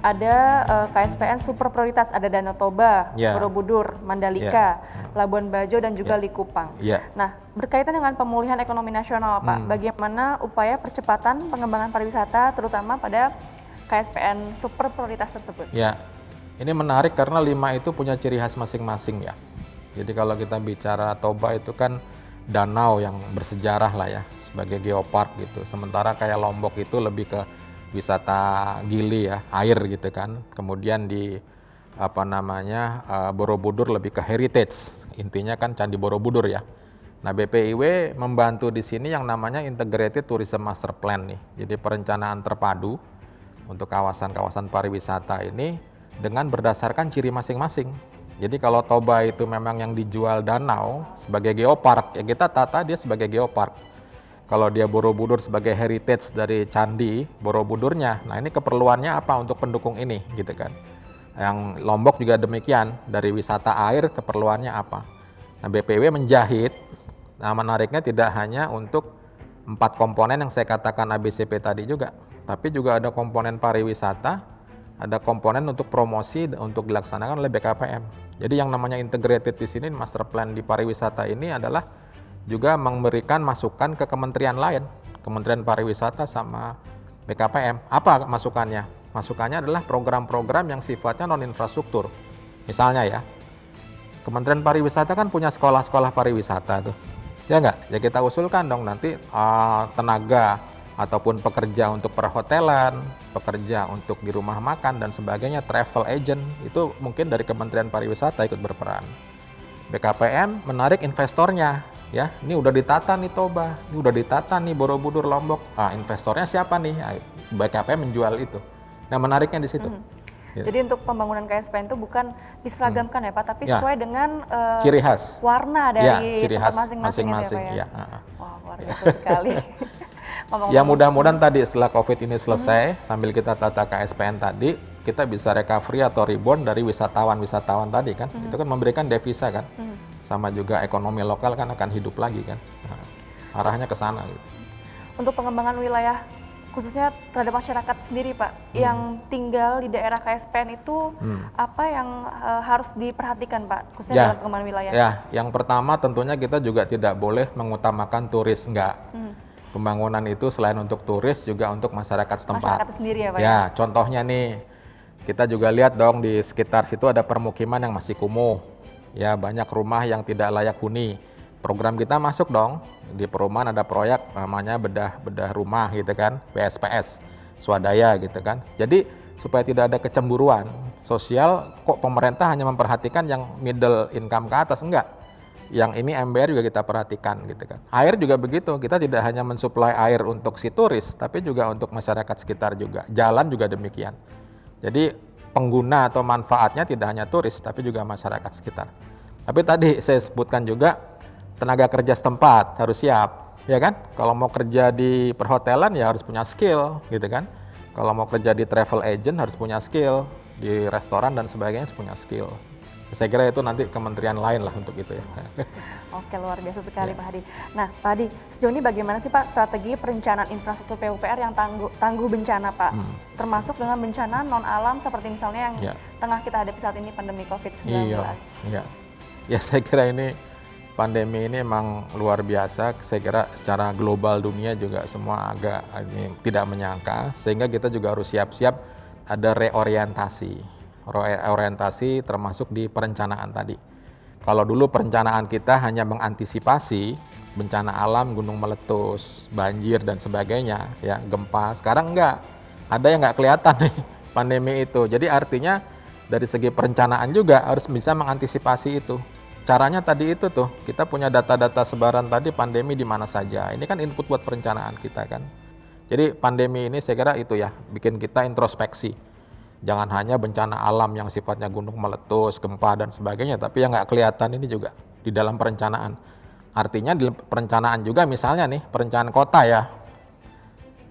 ada KSPN super prioritas, ada Danau Toba, Ya. Borobudur, Mandalika, Labuan Bajo dan juga Likupang. Ya. Nah, berkaitan dengan pemulihan ekonomi nasional, Pak, bagaimana upaya percepatan pengembangan pariwisata terutama pada KSPN super prioritas tersebut? Ya, ini menarik karena 5 itu punya ciri khas masing-masing ya. Jadi kalau kita bicara Toba itu kan danau yang bersejarah lah ya, sebagai geopark gitu. Sementara kayak Lombok itu lebih ke wisata gili ya, air gitu kan. Kemudian di Borobudur lebih ke heritage. Intinya kan Candi Borobudur ya. Nah, BPIW membantu di sini yang namanya Integrated Tourism Master Plan nih. Jadi perencanaan terpadu untuk kawasan-kawasan pariwisata ini dengan berdasarkan ciri masing-masing. Jadi kalau Toba itu memang yang dijual danau sebagai geopark, ya kita tata dia sebagai geopark. Kalau dia Borobudur sebagai heritage dari Candi Borobudurnya, nah ini keperluannya apa untuk pendukung ini gitu kan. Yang Lombok juga demikian, dari wisata air keperluannya apa. Nah, BPW menjahit, nah menariknya tidak hanya untuk 4 komponen yang saya katakan ABCP tadi juga, tapi juga ada komponen pariwisata, ada komponen untuk promosi untuk dilaksanakan oleh BKPM. Jadi yang namanya integrated di sini, master plan di pariwisata ini adalah juga memberikan masukan ke kementerian lain, Kementerian Pariwisata sama BKPM. Apa masukannya? Masukannya adalah program-program yang sifatnya non-infrastruktur. Misalnya ya, Kementerian Pariwisata kan punya sekolah-sekolah pariwisata tuh. Ya nggak? Ya kita usulkan dong nanti tenaga ataupun pekerja untuk perhotelan, pekerja untuk di rumah makan dan sebagainya, travel agent, itu mungkin dari Kementerian Pariwisata ikut berperan. BKPM menarik investornya, ya, ini udah ditata nih Toba, ini udah ditata nih Borobudur, Lombok, investornya siapa nih? BKPM menjual itu. Nah, menariknya di situ. Gitu. Jadi untuk pembangunan KSPN itu bukan diseragamkan ya Pak, tapi Ya. sesuai dengan ciri khas warna dari ciri khas masing-masing ya. Wah, luar biasa sekali. Ya mudah-mudahan tadi setelah COVID ini selesai, sambil kita tata KSPN tadi, kita bisa recovery atau rebound dari wisatawan tadi kan. Itu kan memberikan devisa kan. Sama juga ekonomi lokal kan akan hidup lagi kan. Nah, arahnya ke sana gitu. Untuk pengembangan wilayah khususnya terhadap masyarakat sendiri Pak, yang tinggal di daerah KSPN itu apa yang harus diperhatikan Pak, khususnya dalam pengembangan wilayah? Ya, yang pertama tentunya kita juga tidak boleh mengutamakan turis, enggak. Pembangunan itu selain untuk turis juga untuk masyarakat setempat. Masyarakat sendiri ya Pak? Ya, contohnya nih, kita juga lihat dong di sekitar situ ada permukiman yang masih kumuh. Ya, banyak rumah yang tidak layak huni. Program kita masuk dong, di perumahan ada proyek namanya bedah rumah gitu kan, PSPS, swadaya gitu kan. Jadi supaya tidak ada kecemburuan sosial, kok pemerintah hanya memperhatikan yang middle income ke atas, enggak. Yang ini MBR juga kita perhatikan gitu kan. Air juga begitu, kita tidak hanya mensuplai air untuk si turis, tapi juga untuk masyarakat sekitar juga. Jalan juga demikian. Jadi pengguna atau manfaatnya tidak hanya turis, tapi juga masyarakat sekitar. Tapi tadi saya sebutkan juga tenaga kerja setempat harus siap, ya kan? Kalau mau kerja di perhotelan ya harus punya skill, gitu kan? Kalau mau kerja di travel agent harus punya skill, di restoran dan sebagainya harus punya skill. Saya kira itu nanti kementerian lain lah untuk itu ya. Oke, luar biasa sekali Pak Hadi. Nah Pak Hadi, sejauh ini bagaimana sih Pak strategi perencanaan infrastruktur PUPR yang tangguh bencana Pak? Termasuk dengan bencana non-alam seperti misalnya yang tengah kita hadapi saat ini, pandemi COVID-19. Iya. Ya saya kira ini pandemi ini emang luar biasa. Saya kira secara global dunia juga semua agak tidak menyangka. Sehingga kita juga harus siap-siap ada reorientasi termasuk di perencanaan tadi. Kalau dulu perencanaan kita hanya mengantisipasi bencana alam, gunung meletus, banjir dan sebagainya, ya gempa. Sekarang enggak, ada yang nggak kelihatan nih pandemi itu. Jadi artinya dari segi perencanaan juga harus bisa mengantisipasi itu. Caranya tadi itu tuh, kita punya data-data sebaran tadi pandemi di mana saja. Ini kan input buat perencanaan kita kan. Jadi pandemi ini saya kira itu ya, bikin kita introspeksi. Jangan hanya bencana alam yang sifatnya gunung meletus, gempa dan sebagainya, tapi yang nggak kelihatan ini juga di dalam perencanaan. Artinya di perencanaan juga misalnya nih, perencanaan kota ya,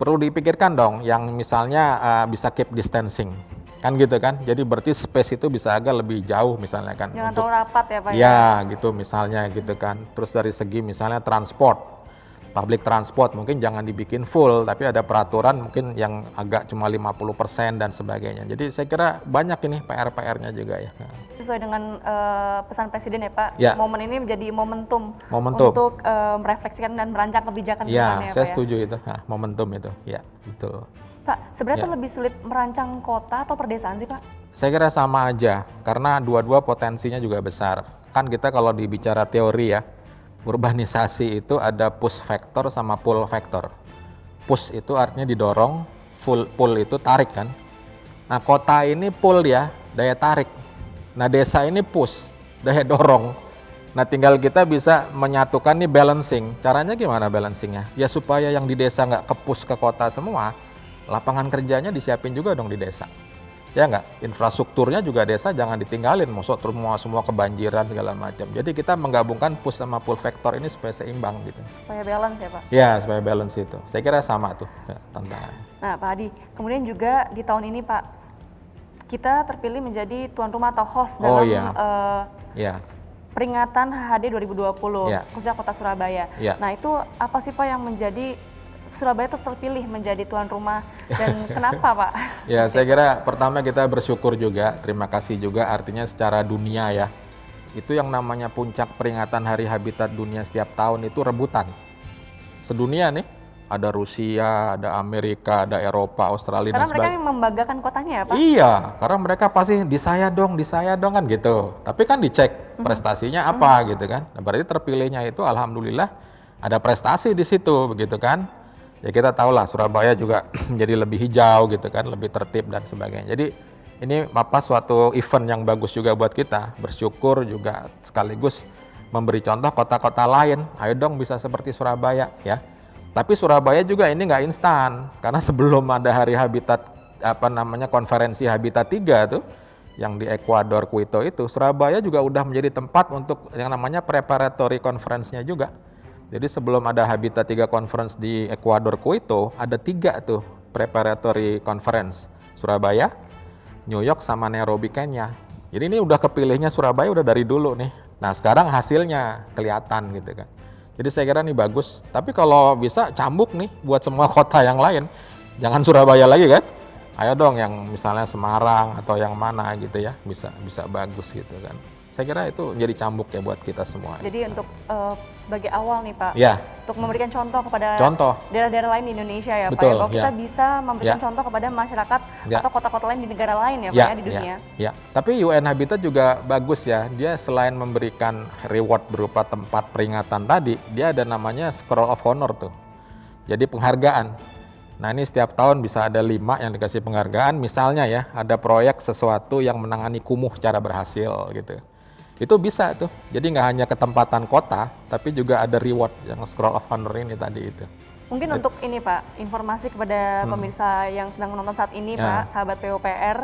perlu dipikirkan dong yang misalnya bisa keep distancing. Kan gitu kan, jadi berarti space itu bisa agak lebih jauh misalnya kan. Jangan terlalu rapat ya Pak? Ya gitu misalnya gitu kan. Terus dari segi misalnya transport, public transport mungkin jangan dibikin full, tapi ada peraturan mungkin yang agak cuma 50% dan sebagainya. Jadi saya kira banyak ini PR-nya juga ya. Sesuai dengan pesan Presiden ya Pak, ya. momen ini menjadi momentum. Untuk merefleksikan dan merancang kebijakan ya, ya saya Pak, setuju itu, momentum itu, ya betul. Pak, sebenarnya lebih sulit merancang kota atau perdesaan sih Pak? Saya kira sama aja, karena dua-dua potensinya juga besar. Kan kita kalau dibicara teori ya, urbanisasi itu ada push factor sama pull factor. Push itu artinya didorong, pull itu tarik kan. Nah kota ini pull ya, daya tarik. Nah desa ini push, daya dorong. Nah tinggal kita bisa menyatukan nih balancing. Caranya gimana balancingnya? Ya supaya yang di desa nggak ke-push ke kota semua, lapangan kerjanya disiapin juga dong di desa. Ya nggak, infrastrukturnya juga desa jangan ditinggalin, maksud semua kebanjiran segala macam. Jadi kita menggabungkan push sama pull factor ini supaya seimbang gitu. Supaya balance ya Pak? Ya, supaya balance itu. Saya kira sama tuh ya, tantangannya. Nah Pak Hadi, kemudian juga di tahun ini Pak, kita terpilih menjadi tuan rumah atau host dalam peringatan HHD 2020, khususnya Kota Surabaya. Nah itu apa sih Pak yang menjadi Surabaya itu terpilih menjadi tuan rumah dan kenapa Pak? Ya saya kira pertama kita bersyukur juga, terima kasih juga artinya secara dunia ya. Itu yang namanya puncak peringatan Hari Habitat Dunia setiap tahun itu rebutan. Sedunia nih, ada Rusia, ada Amerika, ada Eropa, Australia karena dan sebagainya. Karena mereka yang membanggakan kotanya ya Pak? Iya, karena mereka pasti di saya dong kan gitu. Tapi kan dicek prestasinya apa gitu kan. Nah, berarti terpilihnya itu alhamdulillah ada prestasi di situ begitu kan. Ya kita tahu lah Surabaya juga jadi lebih hijau gitu kan, lebih tertib dan sebagainya. Jadi ini suatu event yang bagus juga buat kita, bersyukur juga sekaligus memberi contoh kota-kota lain, ayo dong bisa seperti Surabaya ya. Tapi Surabaya juga ini nggak instan, karena sebelum ada Hari Habitat, konferensi Habitat 3 tuh, yang di Ekuador, Quito itu, Surabaya juga udah menjadi tempat untuk yang namanya preparatory conference-nya juga. Jadi sebelum ada Habitat 3 Conference di Ekuador, Quito, ada 3 tuh preparatory conference. Surabaya, New York, sama Nairobi, Kenya. Jadi ini udah kepilihnya Surabaya udah dari dulu nih. Nah sekarang hasilnya kelihatan gitu kan. Jadi saya kira ini bagus. Tapi kalau bisa cambuk nih buat semua kota yang lain. Jangan Surabaya lagi kan. Ayo dong yang misalnya Semarang atau yang mana gitu ya. Bisa bagus gitu kan. Saya kira itu jadi cambuk ya buat kita semua. Jadi untuk sebagai awal nih Pak, untuk memberikan contoh kepada daerah-daerah lain di Indonesia ya Pak, ya, bahwa kita bisa memberikan contoh kepada masyarakat atau kota-kota lain di negara lain ya Pak ya di dunia. Ya, tapi UN Habitat juga bagus ya, dia selain memberikan reward berupa tempat peringatan tadi, dia ada namanya Scroll of Honor tuh, jadi penghargaan. Nah ini setiap tahun bisa ada 5 yang dikasih penghargaan, misalnya ya ada proyek sesuatu yang menangani kumuh secara berhasil gitu. Itu bisa tuh, jadi nggak hanya ketempatan kota, tapi juga ada reward yang Scroll of Honor ini tadi itu. Mungkin untuk ini Pak, informasi kepada pemirsa yang sedang menonton saat ini Pak, sahabat PUPR,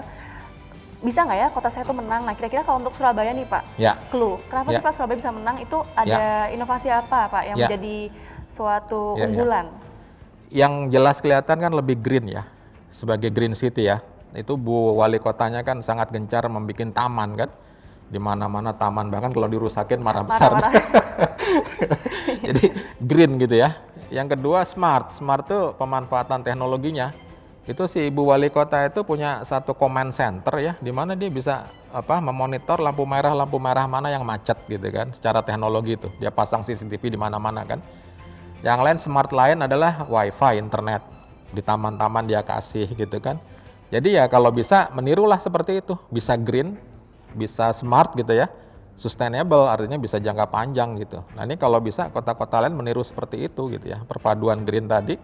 bisa nggak ya kota saya itu menang? Nah kira-kira kalau untuk Surabaya nih Pak, clue, kenapa sih Pak Surabaya bisa menang? Itu ada inovasi apa Pak yang menjadi suatu unggulan? Yang jelas kelihatan kan lebih green ya, sebagai green city ya. Itu Bu Wali Kotanya kan sangat gencar membuat taman kan. Di mana-mana taman, bahkan kalau dirusakin marah besar. Jadi green gitu ya. Yang kedua smart tuh pemanfaatan teknologinya. Itu si Ibu Wali Kota itu punya satu command center ya, di mana dia bisa memonitor lampu merah mana yang macet gitu kan, secara teknologi itu. Dia pasang CCTV di mana-mana kan. Yang lain smart lain adalah wifi, internet. Di taman-taman dia kasih gitu kan. Jadi ya kalau bisa menirulah seperti itu, bisa green, bisa smart gitu ya, sustainable artinya bisa jangka panjang gitu. Nah ini kalau bisa kota-kota lain meniru seperti itu gitu ya, perpaduan green tadi,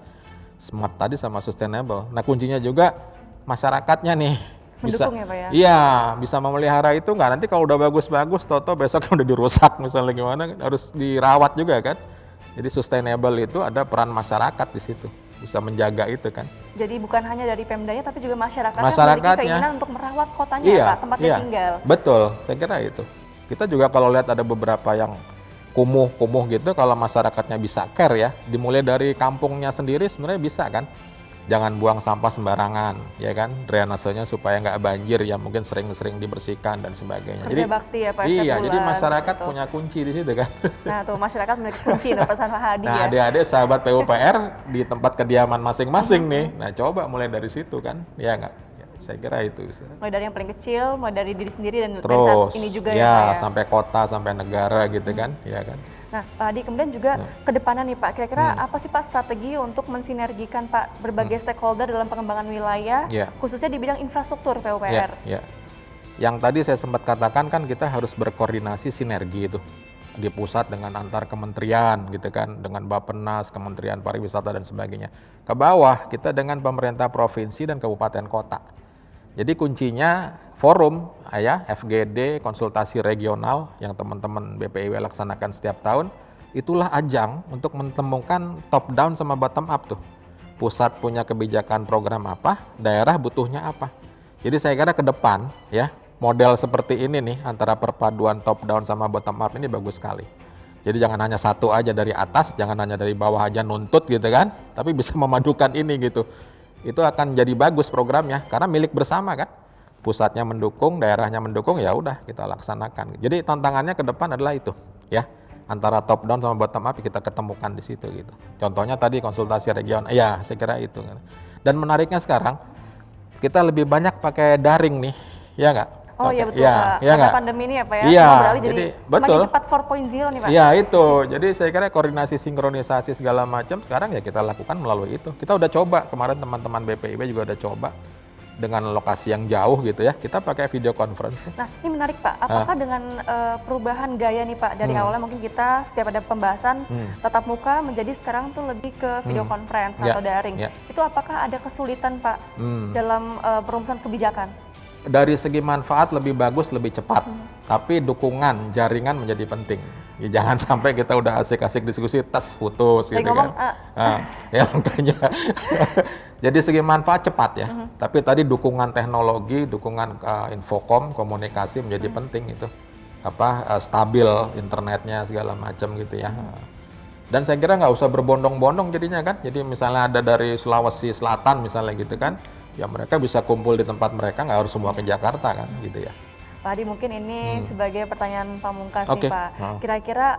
smart tadi sama sustainable. Nah kuncinya juga masyarakatnya nih. Bisa, ya Pak ya? Iya, bisa memelihara itu nggak, nanti kalau udah bagus-bagus, toto besok udah dirusak misalnya gimana, harus dirawat juga kan. Jadi sustainable itu ada peran masyarakat di situ, bisa menjaga itu kan. Jadi bukan hanya dari Pemdanya tapi juga masyarakatnya memiliki keinginan untuk merawat kotanya Pak, tempatnya tinggal. Betul, saya kira itu. Kita juga kalau lihat ada beberapa yang kumuh gitu, kalau masyarakatnya bisa care ya, dimulai dari kampungnya sendiri sebenarnya bisa kan. Jangan buang sampah sembarangan, ya kan? Drainasenya supaya nggak banjir, ya mungkin sering-sering dibersihkan dan sebagainya. Kerja bakti ya Pak. Iya, jadi Bulan, masyarakat gitu. punya kunci di situ kan. Nah tuh masyarakat memiliki kunci nih pesan Pak Hadi Nah, ya. adik-adik sahabat PUPR di tempat kediaman masing-masing nih. Nah, coba mulai dari situ kan, ya nggak? Ya, saya kira itu. Mulai dari yang paling kecil, mulai dari diri sendiri dan Terus, ini juga ya, ya Pak ya. sampai kota, sampai negara gitu kan, ya kan? Nah, Pak Hadi, kemudian juga ke depannya nih Pak, kira-kira apa sih Pak strategi untuk mensinergikan Pak berbagai stakeholder dalam pengembangan wilayah, khususnya di bidang infrastruktur PUPR? Ya. Yang tadi saya sempat katakan kan kita harus berkoordinasi sinergi itu di pusat dengan antar kementerian gitu kan, dengan Bappenas, Kementerian Pariwisata dan sebagainya. Ke bawah kita dengan pemerintah provinsi dan kabupaten kota. Jadi kuncinya forum ya, FGD, konsultasi regional yang teman-teman BPIW laksanakan setiap tahun, itulah ajang untuk menemukan top down sama bottom up tuh. Pusat punya kebijakan program apa, daerah butuhnya apa. Jadi saya kira ke depan ya, model seperti ini nih antara perpaduan top down sama bottom up ini bagus sekali. Jadi jangan hanya satu aja dari atas, jangan hanya dari bawah aja nuntut gitu kan, tapi bisa memadukan ini gitu. Itu akan jadi bagus programnya karena milik bersama kan. Pusatnya mendukung, daerahnya mendukung, ya udah kita laksanakan. Jadi tantangannya ke depan adalah itu ya. Antara top down sama bottom up kita ketemukan di situ gitu. Contohnya tadi konsultasi regional. Ya, saya kira itu. Dan menariknya sekarang kita lebih banyak pakai daring nih. Ya enggak? Oh iya betul ya, Pak, ya karena pandemi ini ya Pak ya, iya, beralih jadi betul. semakin cepat 4.0 nih Pak. Iya itu, jadi saya kira koordinasi sinkronisasi segala macam sekarang ya kita lakukan melalui itu. Kita udah coba, kemarin teman-teman BPIB juga udah coba dengan lokasi yang jauh gitu ya, kita pakai video conference. Nah ini menarik Pak, apakah dengan perubahan gaya nih Pak, dari awalnya mungkin kita setiap ada pembahasan tatap muka menjadi sekarang tuh lebih ke video conference atau daring, itu apakah ada kesulitan Pak dalam perumusan kebijakan? Dari segi manfaat lebih bagus, lebih cepat. Tapi dukungan, jaringan menjadi penting. Ya, jangan sampai kita udah asik-asik diskusi, tes putus gitu kan. Ya makanya. Jadi segi manfaat cepat ya. Tapi tadi dukungan teknologi, dukungan infokom, komunikasi menjadi penting itu. Stabil internetnya segala macam gitu ya. Dan saya kira nggak usah berbondong-bondong jadinya kan. Jadi misalnya ada dari Sulawesi Selatan misalnya gitu kan. Ya mereka bisa kumpul di tempat mereka, nggak harus semua ke Jakarta kan gitu ya. Pak Hadi, mungkin ini sebagai pertanyaan pamungkas nih Pak. Kira-kira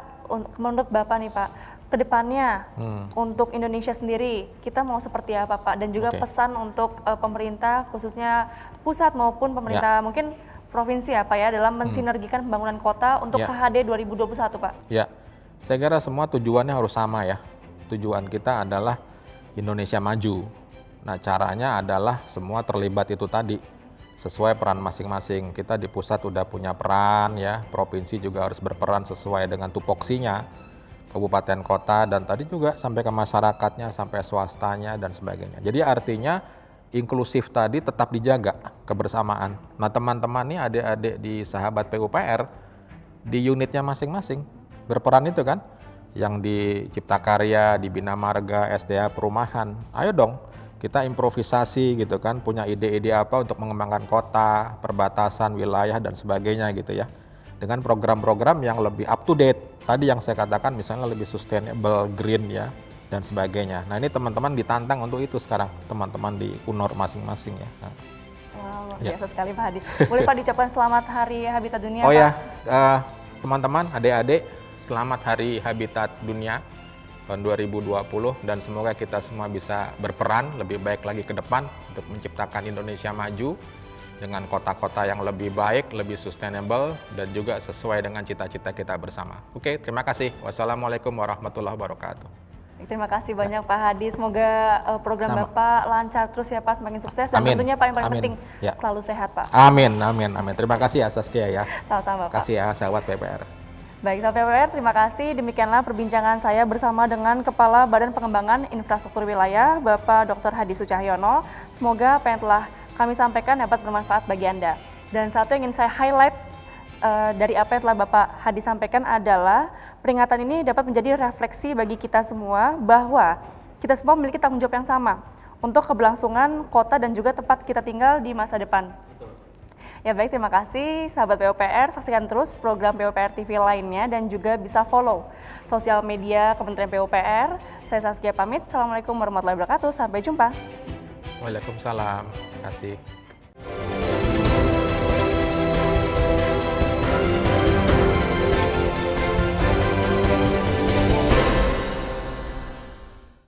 menurut Bapak nih Pak, kedepannya untuk Indonesia sendiri kita mau seperti apa Pak? Dan juga pesan untuk pemerintah khususnya pusat maupun pemerintah mungkin provinsi apa ya dalam mensinergikan pembangunan kota untuk KHD 2021 Pak? Ya, saya kira semua tujuannya harus sama ya. Tujuan kita adalah Indonesia maju. Nah caranya adalah semua terlibat itu tadi sesuai peran masing-masing. Kita di pusat udah punya peran ya, provinsi juga harus berperan sesuai dengan tupoksinya, kabupaten kota dan tadi juga sampai ke masyarakatnya, sampai swastanya dan sebagainya. Jadi artinya inklusif tadi tetap dijaga kebersamaan. Nah teman-teman nih adik-adik di sahabat PUPR di unitnya masing-masing berperan itu kan, yang di Cipta Karya, di Bina Marga, SDA Perumahan. Ayo dong. Kita improvisasi gitu kan, punya ide-ide apa untuk mengembangkan kota, perbatasan, wilayah dan sebagainya gitu ya. Dengan program-program yang lebih up to date. Tadi yang saya katakan misalnya lebih sustainable, green ya dan sebagainya. Nah ini teman-teman ditantang untuk itu sekarang, teman-teman di UNOR masing-masing ya. Nah. Wow, luar biasa sekali Pak Hadi. Boleh Pak diucapkan selamat Hari Habitat Dunia Pak? Ya, teman-teman, adik-adik, selamat Hari Habitat Dunia tahun 2020 dan semoga kita semua bisa berperan lebih baik lagi ke depan untuk menciptakan Indonesia maju dengan kota-kota yang lebih baik, lebih sustainable dan juga sesuai dengan cita-cita kita bersama. Oke, terima kasih. Wassalamualaikum warahmatullahi wabarakatuh. Terima kasih banyak Pak Hadi. Semoga program Bapak lancar terus ya Pak, semakin sukses dan tentunya paling penting selalu sehat Pak. Amin, amin, amin. Terima kasih ya Saskia ya. Sama-sama Pak. Kasih ya sahabat PPR. Baik, sahabat PPR, terima kasih. Demikianlah perbincangan saya bersama dengan Kepala Badan Pengembangan Infrastruktur Wilayah, Bapak Dr. Hadi Sucahyono. Semoga apa yang telah kami sampaikan dapat bermanfaat bagi Anda. Dan satu yang ingin saya highlight dari apa yang telah Bapak Hadi sampaikan adalah peringatan ini dapat menjadi refleksi bagi kita semua bahwa kita semua memiliki tanggung jawab yang sama untuk keberlangsungan kota dan juga tempat kita tinggal di masa depan. Ya baik, terima kasih sahabat PUPR, saksikan terus program PUPR TV lainnya dan juga bisa follow sosial media Kementerian PUPR. Saya Saskia pamit, Assalamualaikum warahmatullahi wabarakatuh, sampai jumpa. Waalaikumsalam. Terima kasih.